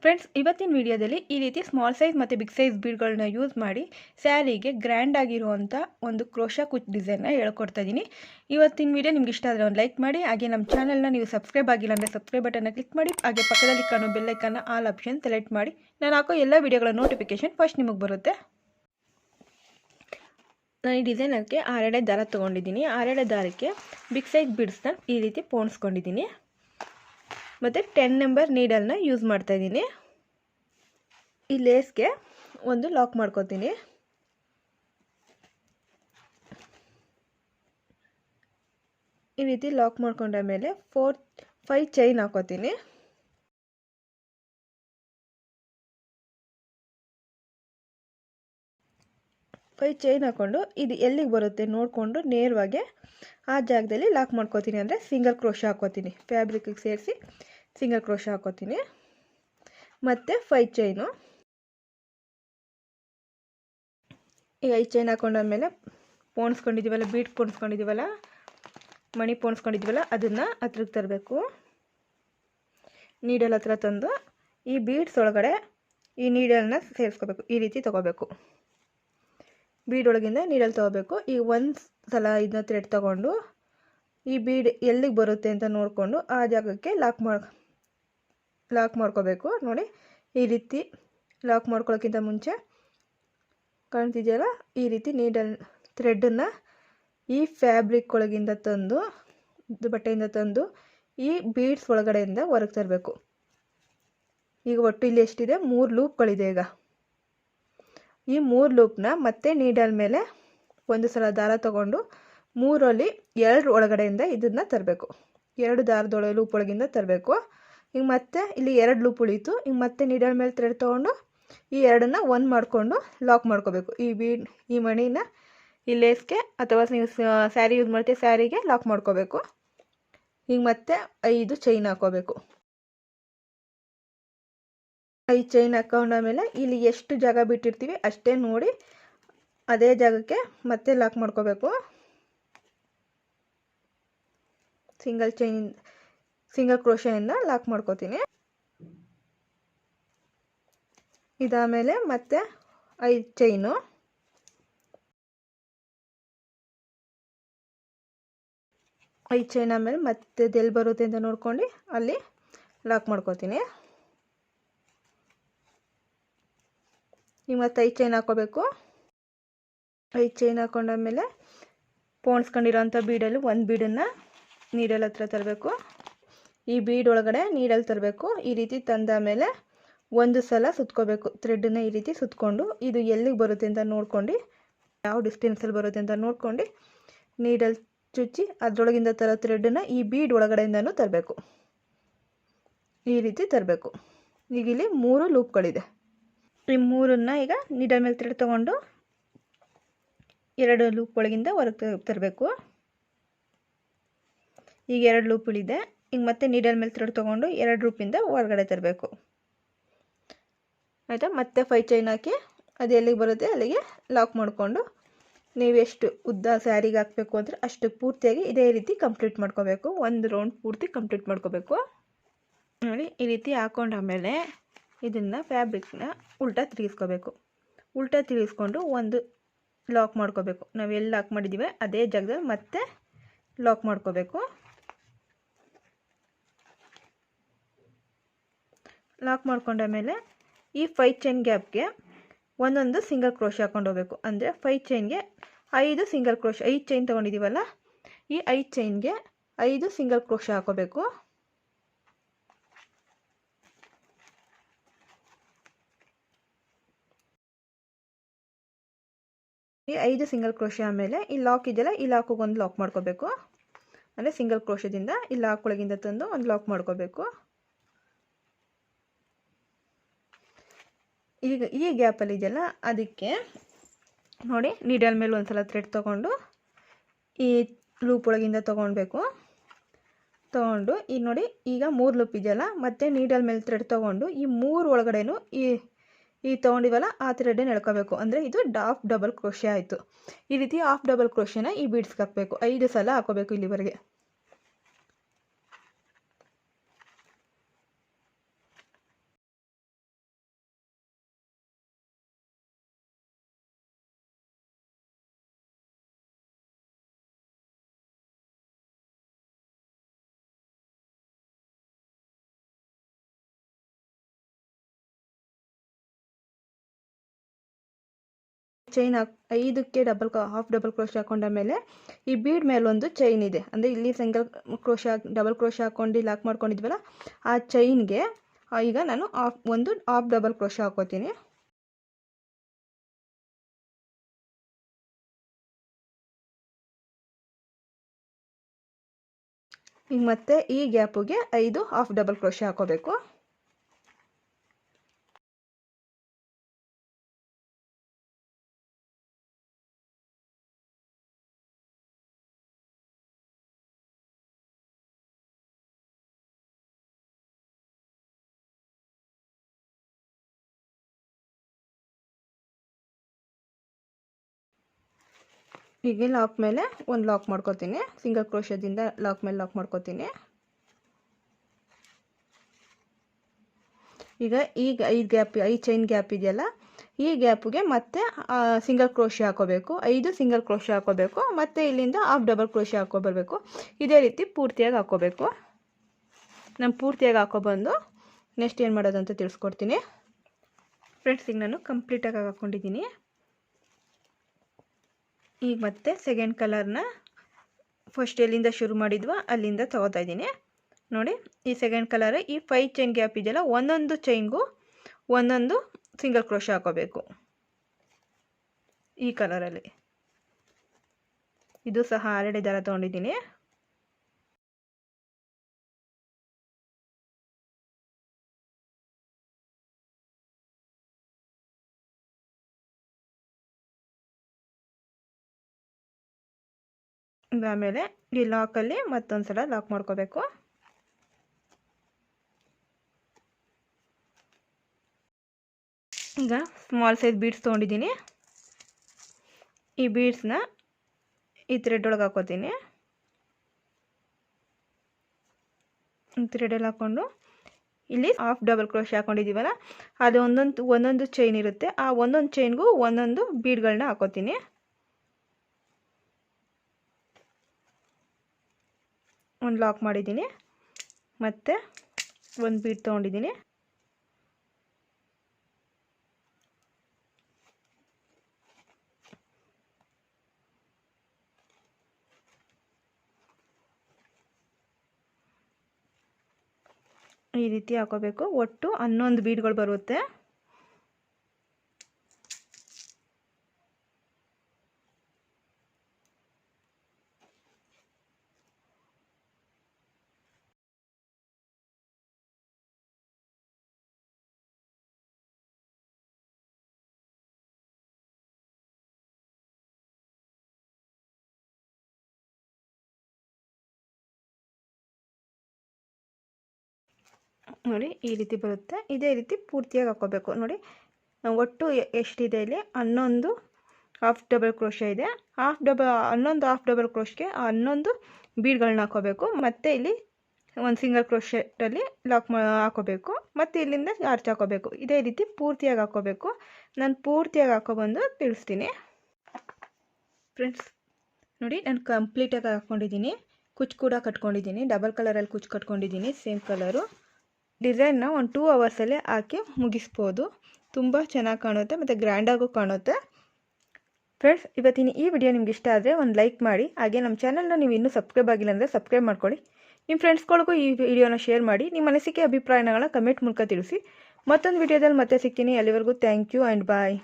Friends, ಇವತ್ತಿನ ವಿಡಿಯೋದಲ್ಲಿ ಈ ರೀತಿ ಸ್ಮಾಲ್ ಸೈಜ್ ಮತ್ತು ಬಿಗ್ ಸೈಜ್ ಬೀಡ್ಗಳನ್ನ ಯೂಸ್ ಮಾಡಿ ಸ್ಯಾರಿಗೆ ಗ್ರ್ಯಾಂಡ್ ಆಗಿರುವಂಥ ಒಂದು ಕ್ರೋಶಾ ಕುಚ್ ಡಿಸೈನ್ನ ಹೇಳ್ಕೊಡ್ತಾ ಇದ್ದೀನಿ. ಇವತ್ತಿನ ವಿಡಿಯೋ ನಿಮ್ಗೆ ಇಷ್ಟ ಆದರೆ ಒಂದು ಲೈಕ್ ಮಾಡಿ. ಹಾಗೆ ನಮ್ಮ ಚಾನಲ್ನ ನೀವು ಸಬ್ಸ್ಕ್ರೈಬ್ ಆಗಿಲ್ಲ ಅಂದರೆ ಸಬ್ಸ್ಕ್ರೈಬ್ ಬಟನ್ನ ಕ್ಲಿಕ್ ಮಾಡಿ. ಹಾಗೆ ಪಕ್ಕದಲ್ಲಿ ಕಾಣೋ ಬೆಲ್ ಐಕನ್ನ ಆಲ್ ಆಪ್ಷನ್ ಸೆಲೆಕ್ಟ್ ಮಾಡಿ. ನಾನು ಹಾಕೋ ಎಲ್ಲ ವಿಡಿಯೋಗಳ ನೋಟಿಫಿಕೇಶನ್ ಫಸ್ಟ್ ನಿಮಗೆ ಬರುತ್ತೆ. ನಾನು ಈ ಡಿಸೈನಕ್ಕೆ 6 ಎಳೆ ದಾರ ತೊಗೊಂಡಿದ್ದೀನಿ. 6 ಎಳೆ ದಾರಕ್ಕೆ ಬಿಗ್ ಸೈಜ್ ಬೀಡ್ಸ್ನ ಈ ರೀತಿ ಪೋಣಿಸ್ಕೊಂಡಿದ್ದೀನಿ ಮತ್ತು 10 ನಂಬರ್ ನೀಡಲ್ನ ಯೂಸ್ ಮಾಡ್ತಾಯಿದ್ದೀನಿ. ಈ ಲೇಸ್ಗೆ ಒಂದು ಲಾಕ್ ಮಾಡ್ಕೋತೀನಿ. ಈ ರೀತಿ ಲಾಕ್ ಮಾಡ್ಕೊಂಡ ಮೇಲೆ 5 ಚೈನ್ ಹಾಕೋತೀನಿ. ಚೈನ್ ಹಾಕ್ಕೊಂಡು ಇದು ಎಲ್ಲಿಗೆ ಬರುತ್ತೆ ನೋಡಿಕೊಂಡು ನೇರವಾಗಿ ಆ ಜಾಗದಲ್ಲಿ ಲಾಕ್ ಮಾಡ್ಕೋತೀನಿ. ಅಂದರೆ ಸಿಂಗಲ್ ಕ್ರೋಶ ಹಾಕೋತೀನಿ. ಫ್ಯಾಬ್ರಿಕ್ಗೆ ಸೇರಿಸಿ ಸಿಂಗಲ್ ಕ್ರೋಶ ಹಾಕೋತೀನಿ. ಮತ್ತು 5 ಚೈನು. ಈ 5 ಚೈನ್ ಹಾಕೊಂಡಾದ್ಮೇಲೆ ಪೋಣಿಸ್ಕೊಂಡಿದ್ದೀವಲ್ಲ, ಬೀಡ್ ಪೋಣಿಸ್ಕೊಂಡಿದ್ದೀವಲ್ಲ, ಮಣಿ ಪೋಣಿಸ್ಕೊಂಡಿದ್ದೀವಲ್ಲ, ಅದನ್ನು ಹತ್ರಕ್ಕೆ ತರಬೇಕು. ನೀಡಲ್ ಹತ್ರ ತಂದು ಈ ಬೀಡ್ಸ್ ಒಳಗಡೆ ಈ ನೀಡಲ್ನ ಸೇರಿಸ್ಕೋಬೇಕು. ಈ ರೀತಿ ತೊಗೋಬೇಕು. ಬೀಡ್ ಒಳಗಿಂದ ನೀಡಲ್ ತೊಗೋಬೇಕು. ಈಗ ಒಂದು ಸಲ ಇದನ್ನ ಥ್ರೆಡ್ ತೊಗೊಂಡು ಈ ಬೀಡ್ ಎಲ್ಲಿಗೆ ಬರುತ್ತೆ ಅಂತ ನೋಡಿಕೊಂಡು ಆ ಜಾಗಕ್ಕೆ ಲಾಕ್ ಮಾಡ್ಕೋಬೇಕು. ನೋಡಿ, ಈ ರೀತಿ ಲಾಕ್ ಮಾಡ್ಕೊಳ್ಳೋಕ್ಕಿಂತ ಮುಂಚೆ ಕಾಣ್ತಿದೆಯಲ್ಲ, ಈ ರೀತಿ ನೀಡಲ್ ಥ್ರೆಡನ್ನು ಈ ಫ್ಯಾಬ್ರಿಕ್ ಒಳಗಿಂದ ತಂದು, ಬಟ್ಟೆಯಿಂದ ತಂದು ಈ ಬೀಡ್ಸ್ ಒಳಗಡೆಯಿಂದ ಹೊರಗೆ ತರಬೇಕು. ಈಗ ಒಟ್ಟು ಇಲ್ಲಿ ಎಷ್ಟಿದೆ? 3 ಲೂಪ್ಗಳಿದೆ. ಈಗ ಈ 3 ಲೂಪ್ನ ಮತ್ತೆ ನೀಡಲ್ ಮೇಲೆ ಒಂದು ಸಲ ದಾರ ತಗೊಂಡು 3ರಲ್ಲಿ 2 ಒಳಗಡೆಯಿಂದ ಇದನ್ನು ತರಬೇಕು. 2 ದಾರದೊಳಗೆ ಲೂಪ್ ಒಳಗಿಂದ ತರಬೇಕು. ಈಗ ಮತ್ತೆ ಇಲ್ಲಿ 2 ಲೂಪ್ ಉಳೀತು. ಈಗ ಮತ್ತೆ ನೀಡಲ್ ಮೇಲೆ ಥ್ರೆಡ್ ತೊಗೊಂಡು ಈ 2ನ್ನ ಒಂದು ಮಾಡಿಕೊಂಡು ಲಾಕ್ ಮಾಡ್ಕೋಬೇಕು. ಈ ಮಣಿನ ಈ ಲೇಸ್ಗೆ ಅಥವಾ ನೀವು ಸ್ಯಾರಿ ಯೂಸ್ ಮಾಡ್ತೀವಿ ಸ್ಯಾರಿಗೆ ಲಾಕ್ ಮಾಡ್ಕೋಬೇಕು. ಈಗ ಮತ್ತೆ 5 ಚೈನ್ ಹಾಕೋಬೇಕು. 5 ಚೈನ್ ಹಾಕೊಂಡಾದ್ಮೇಲೆ ಇಲ್ಲಿ ಎಷ್ಟು ಜಾಗ ಬಿಟ್ಟಿರ್ತೀವಿ ಅಷ್ಟೇ ನೋಡಿ ಅದೇ ಜಾಗಕ್ಕೆ ಮತ್ತೆ ಲಾಕ್ ಮಾಡ್ಕೋಬೇಕು. ಸಿಂಗಲ್ ಕ್ರೋಶೆಯಿಂದ ಲಾಕ್ ಮಾಡ್ಕೋತೀನಿ. ಇದಾದಮೇಲೆ ಮತ್ತೆ 5 ಚೈನು. 5 ಚೈನ್ ಆದಮೇಲೆ ಮತ್ತೆ ಎಲ್ಲಿ ಬರುತ್ತೆ ಅಂತ ನೋಡ್ಕೊಂಡು ಅಲ್ಲಿ ಲಾಕ್ ಮಾಡ್ಕೋತೀನಿ. ಈಗ ಮತ್ತೆ 5 ಚೈನ್ ಹಾಕೋಬೇಕು. 5 ಚೈನ್ ಹಾಕೊಂಡಾದ್ಮೇಲೆ ಪೋಣಿಸ್ಕೊಂಡಿರೋಂಥ ಬೀಡಲ್ಲಿ ಒಂದು ಬೀಡನ್ನು ನೀಡಲ್ ಹತ್ರ ತರಬೇಕು. ಈ ಬೀಡ್ ಒಳಗಡೆ ನೀಡಲ್ ತರಬೇಕು. ಈ ರೀತಿ ತಂದಾದಮೇಲೆ ಒಂದು ಸಲ ಸುತ್ಕೋಬೇಕು. ಥ್ರೆಡನ್ನ ಈ ರೀತಿ ಸುತ್ಕೊಂಡು ಇದು ಎಲ್ಲಿಗೆ ಬರುತ್ತೆ ಅಂತ ನೋಡ್ಕೊಂಡು, ಯಾವ ಡಿಸ್ಟೆನ್ಸಲ್ಲಿ ಬರುತ್ತೆ ಅಂತ ನೋಡ್ಕೊಂಡು ನೀಡಲ್ ಚುಚ್ಚಿ ಅದರೊಳಗಿಂದ ತರೋ ಥ್ರೆಡನ್ನ ಈ ಬೀಡ್ ಒಳಗಡೆಯಿಂದನೂ ತರಬೇಕು. ಈ ರೀತಿ ತರಬೇಕು. ಈಗ ಇಲ್ಲಿ 3 ಲೂಪ್ಗಳಿದೆ. ಈ 3ನ್ನ ಈಗ ನೀಡಲ್ ಮೇಲೆ ಥ್ರೆಡ್ ತೊಗೊಂಡು 2 ಲೂಪ್ ಒಳಗಿಂದ ಹೊರಗೆ ತರಬೇಕು. ಈಗ 2 ಲೂಪ್ ಉಳಿದೆ. ಈಗ ಮತ್ತೆ ನೀಡಲ್ ಮೇಲೆ ಥ್ರೆಡ್ ತೊಗೊಂಡು 2 ಲೂಪಿಂದ ಹೊರಗಡೆ ತರಬೇಕು. ಆಯಿತಾ? ಮತ್ತೆ 5 ಚೈನ್ ಹಾಕಿ ಅದು ಎಲ್ಲಿಗೆ ಬರುತ್ತೆ ಅಲ್ಲಿಗೆ ಲಾಕ್ ಮಾಡಿಕೊಂಡು ನೀವು ಎಷ್ಟು ಉದ್ದ ಸ್ಯಾರಿಗೆ ಹಾಕಬೇಕು ಅಂದರೆ ಅಷ್ಟು ಪೂರ್ತಿಯಾಗಿ ಇದೇ ರೀತಿ ಕಂಪ್ಲೀಟ್ ಮಾಡ್ಕೋಬೇಕು. ಒಂದು ರೌಂಡ್ ಪೂರ್ತಿ ಕಂಪ್ಲೀಟ್ ಮಾಡ್ಕೋಬೇಕು. ನೋಡಿ, ಈ ರೀತಿ ಹಾಕೊಂಡಾದ್ಮೇಲೆ ಇದನ್ನು ಫ್ಯಾಬ್ರಿಕ್ನ ಉಲ್ಟಾ ತಿರುಗಿಸ್ಕೋಬೇಕು. ಉಲ್ಟಾ ತಿರುಗಿಸ್ಕೊಂಡು ಒಂದು ಲಾಕ್ ಮಾಡ್ಕೋಬೇಕು. ನಾವು ಎಲ್ಲಿ ಲಾಕ್ ಮಾಡಿದ್ದೀವಿ ಅದೇ ಜಾಗದಲ್ಲಿ ಮತ್ತೆ ಲಾಕ್ ಮಾಡ್ಕೋಬೇಕು. ಲಾಕ್ ಮಾಡ್ಕೊಂಡಾದ್ಮೇಲೆ ಈ 5 ಚೈನ್ ಗ್ಯಾಪ್ಗೆ ಒಂದೊಂದು ಸಿಂಗಲ್ ಕ್ರೋಶ ಹಾಕೊಂಡು ಹೋಗಬೇಕು. ಅಂದರೆ 5 ಚೈನ್ಗೆ 5 ಸಿಂಗಲ್ ಕ್ರೋಶ. 5 ಚೈನ್ ತೊಗೊಂಡಿದ್ದೀವಲ್ಲ, ಈ 5 ಚೈನ್ಗೆ 5 ಸಿಂಗಲ್ ಕ್ರೋಶ ಹಾಕೋಬೇಕು. ಈ 5 ಸಿಂಗಲ್ ಕ್ರೋಶ ಆದಮೇಲೆ ಈ ಲಾಕ್ ಇದೆಯಲ್ಲ, ಈ ಲಾಕಿಗೆ ಒಂದು ಲಾಕ್ ಮಾಡ್ಕೋಬೇಕು. ಅಂದರೆ ಸಿಂಗಲ್ ಕ್ರೋಶದಿಂದ ಈ ಲಾಕ್ ಒಳಗಿಂದ ತಂದು ಒಂದು ಲಾಕ್ ಮಾಡ್ಕೋಬೇಕು. ಈಗ ಈ ಗ್ಯಾಪಲ್ಲಿ ಇದೆಯಲ್ಲ, ಅದಕ್ಕೆ ನೋಡಿ ನೀಡಲ್ ಮೇಲೆ ಒಂದು ಸಲ ಥ್ರೆಡ್ ತೊಗೊಂಡು ಈ ಲೂಪ್ ಒಳಗಿಂದ ತೊಗೊಳ್ಬೇಕು. ತೊಗೊಂಡು ಈಗ ನೋಡಿ, ಈಗ 3 ಲೂಪ್ ಇದೆಯಲ್ಲ, ಮತ್ತೆ ನೀಡಲ್ ಮೇಲೆ ಥ್ರೆಡ್ ತೊಗೊಂಡು ಈ 3 ಒಳಗಡೆನೂ ಈ ತೊಗೊಂಡಿವಲ್ಲ ಆ ಥ್ರೆಡನ್ನು ಎಳ್ಕೋಬೇಕು. ಅಂದರೆ ಇದು ಹಾಫ್ ಡಬಲ್ ಕ್ರೋಶೆ ಆಯಿತು. ಈ ರೀತಿ ಹಾಫ್ ಡಬಲ್ ಕ್ರೋಶೆನ ಈ ಬೀಡ್ಸ್ಗೆ ಹಾಕಬೇಕು. 5 ಸಲ ಹಾಕೋಬೇಕು ಇಲ್ಲಿವರೆಗೆ. ಚೈನ್ 5ಕ್ಕೆ ಹಾಫ್ ಡಬಲ್ ಕ್ರೋಶೆ ಹಾಕೊಂಡ ಮೇಲೆ ಈ ಬೀಡ್ ಮೇಲೆ ಒಂದು ಚೈನ್ ಇದೆ, ಅಂದರೆ ಇಲ್ಲಿ ಸಿಂಗಲ್ ಕ್ರೋಶೆ ಡಬಲ್ ಕ್ರೋಶೆ ಹಾಕೊಂಡು ಲಾಕ್ ಮಾಡ್ಕೊಂಡಿದ್ವಲ್ಲ ಆ ಚೈನ್ಗೆ ಈಗ ನಾನು ಹಾಫ್ ಡಬಲ್ ಕ್ರೋಶೆ ಹಾಕೋತೀನಿ. ಈಗ ಮತ್ತೆ ಈ ಗ್ಯಾಪಿಗೆ 5 ಹಾಫ್ ಡಬಲ್ ಕ್ರೋಶೆ ಹಾಕೋಬೇಕು. ಹೀಗೆ ಲಾಕ್ ಮೇಲೆ ಒಂದು ಲಾಕ್ ಮಾಡ್ಕೋತೀನಿ, ಸಿಂಗಲ್ ಕ್ರೋಶದಿಂದ ಲಾಕ್ ಮೇಲೆ ಲಾಕ್ ಮಾಡ್ಕೋತೀನಿ. ಈಗ 5 ಚೈನ್ ಗ್ಯಾಪ್ ಇದೆಯಲ್ಲ, ಈ ಗ್ಯಾಪ್ಗೆ ಮತ್ತೆ ಸಿಂಗಲ್ ಕ್ರೋಶೆ ಹಾಕೋಬೇಕು, 5 ಸಿಂಗಲ್ ಕ್ರೋಶೆ ಹಾಕೋಬೇಕು, ಮತ್ತು ಇಲ್ಲಿಂದ ಹಾಫ್ ಡಬಲ್ ಕ್ರೋಶೆ ಹಾಕೊಬರ್ಬೇಕು. ಇದೇ ರೀತಿ ಪೂರ್ತಿಯಾಗಿ ಹಾಕೋಬೇಕು. ನಾನು ಪೂರ್ತಿಯಾಗಿ ಹಾಕೊಬಂದು ನೆಕ್ಸ್ಟ್ ಏನು ಮಾಡೋದು ಅಂತ ತಿಳಿಸ್ಕೊಡ್ತೀನಿ. ಫ್ರೆಂಡ್ಸ್, ಈಗ ನಾನು ಕಂಪ್ಲೀಟಾಗಿ ಹಾಕ್ಕೊಂಡಿದ್ದೀನಿ. ಈಗ ಮತ್ತೆ ಸೆಕೆಂಡ್ ಕಲರ್ನ ಫಸ್ಟ್ ಎಲ್ಲಿಂದ ಶುರು ಮಾಡಿದ್ವಾ ಅಲ್ಲಿಂದ ತಗೋತಾ ಇದ್ದೀನಿ. ನೋಡಿ, ಈ ಸೆಕೆಂಡ್ ಕಲರ್ ಈ 5 ಚೈನ್ ಗ್ಯಾಪ್ ಇದೆಯಲ್ಲ, ಒಂದೊಂದು ಚೈನ್ಗೂ ಒಂದೊಂದು ಸಿಂಗಲ್ ಕ್ರೋಶೆ ಹಾಕೋಬೇಕು. ಈ ಕಲರಲ್ಲಿ ಇದು ಸಹ ಆಲ್ರೆಡಿ ದಾರ ತೊಗೊಂಡಿದ್ದೀನಿ. ಆಮೇಲೆ ಈ ಲಾಕಲ್ಲಿ ಮತ್ತೊಂದು ಸಲ ಲಾಕ್ ಮಾಡ್ಕೋಬೇಕು. ಈಗ ಸ್ಮಾಲ್ ಸೈಜ್ ಬೀಡ್ಸ್ ತೊಗೊಂಡಿದ್ದೀನಿ. ಈ ಬೀಡ್ಸ್ನ ಈ ಥ್ರೆಡ್ ಒಳಗೆ ಹಾಕೋತೀನಿ. ಥ್ರೆಡಲ್ಲಿ ಹಾಕ್ಕೊಂಡು ಇಲ್ಲಿ ಹಾಫ್ ಡಬಲ್ ಕ್ರೋಶೆ ಹಾಕೊಂಡಿದ್ದೀವಲ್ಲ, ಅದು ಒಂದೊಂದು ಚೈನ್ ಇರುತ್ತೆ, ಆ ಒಂದೊಂದು ಚೈನ್ಗೂ ಒಂದೊಂದು ಬೀಡ್ಗಳನ್ನ ಹಾಕೋತೀನಿ. ಒಂದು ಲಾಕ್ ಮಾಡಿದ್ದೀನಿ, ಮತ್ತು ಒಂದು ಬೀಡ್ ತೊಗೊಂಡಿದ್ದೀನಿ. ಈ ರೀತಿ ಹಾಕೋಬೇಕು. ಒಟ್ಟು 11 ಬೀಡ್ಗಳು ಬರುತ್ತೆ. ನೋಡಿ, ಈ ರೀತಿ ಬರುತ್ತೆ. ಇದೇ ರೀತಿ ಪೂರ್ತಿಯಾಗಿ ಹಾಕೋಬೇಕು. ನೋಡಿ, ಒಟ್ಟು ಎಷ್ಟಿದೆ ಇಲ್ಲಿ 11 ಹಾಫ್ ಡಬಲ್ ಕ್ರೋಶೆ ಇದೆ. 11 ಹಾಫ್ ಡಬಲ್ ಕ್ರೋಶ್ಗೆ 11 ಬೀಡ್ಗಳನ್ನ ಹಾಕೋಬೇಕು. ಮತ್ತು ಇಲ್ಲಿ ಒಂದು ಸಿಂಗಲ್ ಕ್ರೋಶೆಟಲ್ಲಿ ಲಾಕ್ ಹಾಕೋಬೇಕು, ಮತ್ತು ಇಲ್ಲಿಂದ ಆರ್ಚ್ ಹಾಕೋಬೇಕು. ಇದೇ ರೀತಿ ಪೂರ್ತಿಯಾಗಿ ಹಾಕೋಬೇಕು. ನಾನು ಪೂರ್ತಿಯಾಗಿ ಹಾಕೊಬಂದು ತಿಳಿಸ್ತೀನಿ. ಫ್ರೆಂಡ್ಸ್, ನೋಡಿ, ನಾನು ಕಂಪ್ಲೀಟಾಗಿ ಹಾಕ್ಕೊಂಡಿದ್ದೀನಿ. ಕುಚ್ಚು ಕೂಡ ಕಟ್ಕೊಂಡಿದ್ದೀನಿ. ಡಬಲ್ ಕಲರಲ್ಲಿ ಕುಚ್ಚು ಕಟ್ಕೊಂಡಿದ್ದೀನಿ, ಸೇಮ್ ಕಲರು. ಡಿಸೈನ್ನ ಒಂದು 2 ಅವರ್ಸಲ್ಲೇ ಹಾಕಿ ಮುಗಿಸ್ಬೋದು. ತುಂಬ ಚೆನ್ನಾಗಿ ಕಾಣುತ್ತೆ ಮತ್ತು ಗ್ರ್ಯಾಂಡಾಗೂ ಕಾಣುತ್ತೆ. ಫ್ರೆಂಡ್ಸ್, ಇವತ್ತಿನ ಈ ವಿಡಿಯೋ ನಿಮ್ಗೆ ಇಷ್ಟ ಆದರೆ ಒಂದು ಲೈಕ್ ಮಾಡಿ. ಹಾಗೆ ನಮ್ಮ ಚಾನಲ್ನ ನೀವು ಇನ್ನೂ ಸಬ್ಸ್ಕ್ರೈಬ್ ಆಗಿಲ್ಲ ಅಂದರೆ ಸಬ್ಸ್ಕ್ರೈಬ್ ಮಾಡ್ಕೊಳ್ಳಿ. ನಿಮ್ಮ ಫ್ರೆಂಡ್ಸ್ಗಳಿಗೂ ಈ ವಿಡಿಯೋನ ಶೇರ್ ಮಾಡಿ. ನಿಮ್ಮ ಅನಿಸಿಕೆ ಅಭಿಪ್ರಾಯಗಳನ್ನ ಕಮೆಂಟ್ ಮೂಲಕ ತಿಳಿಸಿ. ಮತ್ತೊಂದು ವಿಡಿಯೋದಲ್ಲಿ ಮತ್ತೆ ಸಿಗ್ತೀನಿ. ಅಲ್ಲಿವರೆಗೂ ಥ್ಯಾಂಕ್ ಯು ಆ್ಯಂಡ್ ಬಾಯ್.